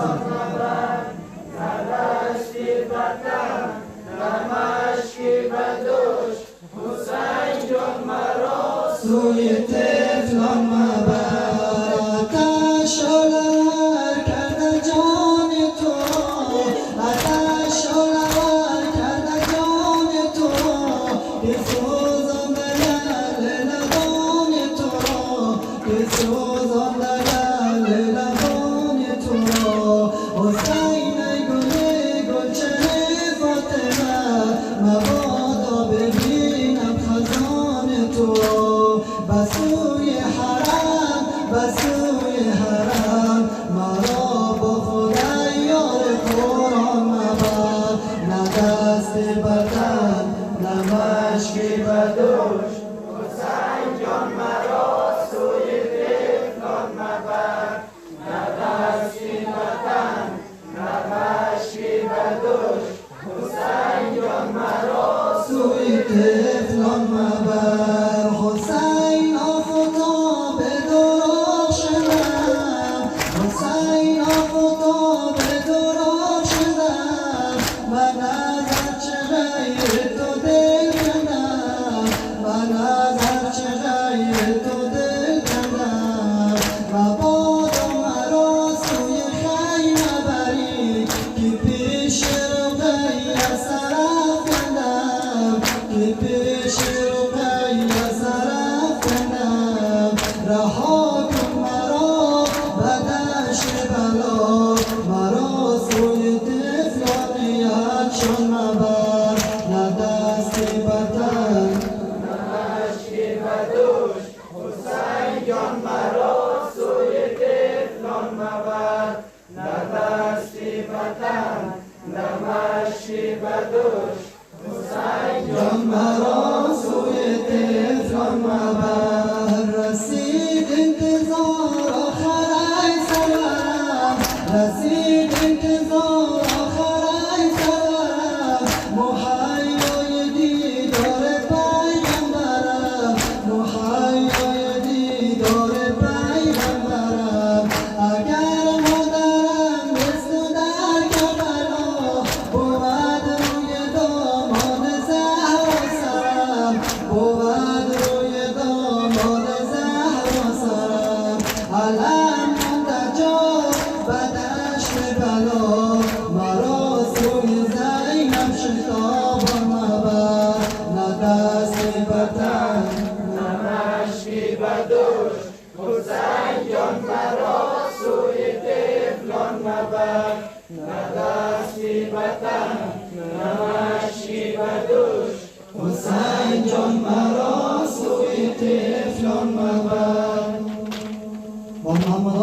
مبر ندشتی وطن نمشکی بدوش حسین جان مرا سوی طفلان مبر آتش آور کرده جان تو آتش آور کرده جان تو بسوزان دل لبان تو بسوزان دل لبان تو حسین گل گلچه فاطمه مبادا ببینم خزان تو بسوی حرم بسوی حرم مرا با خدای یار قرآن مبر نه دست بدن نه مشکی بدوش حسین جان مرا سوی طفلان مبر ندشتی وطن نمشکی بدوش حسین جان مرا سوی طفلان مبر حسین آفتاب درخشندم حسین آفتاب درخشندم من از هرچه غیر تو دل کندم من از هرچه غیر تو دل کندم مبادا مرا سوی خیمه بری که پیش رقیه سر افکندم که پیش رقیه سر افکندم رها کن مرا به دشت بلا مرا سوی طفلان یکشان مبر نه دست بدن نمشکی بدوش حسین جان مرا سوی طفلان مبر ندشتی وطن نمشکی بدوش حسین جان مرا سوی طفلان مبر رسید انتظار آخر ای سرورم رسید انتظار آخر ای سرورم مهیای دیدار پیغمبرم مهیای دیدار پیغمبرم اگر مادرم مثل در کربلا بود روی دامان زهرا سرم بود روی دامان زهرا سرم علم منتجا به دشت بلا مرا سوی زینب شتابان مبر نه دست بدن نمشکی بدوش حسین جان مرا سوی طفلان مبر ندشتی وطن نمشکی بدوش حسین جان مرا سوی طفلان مبر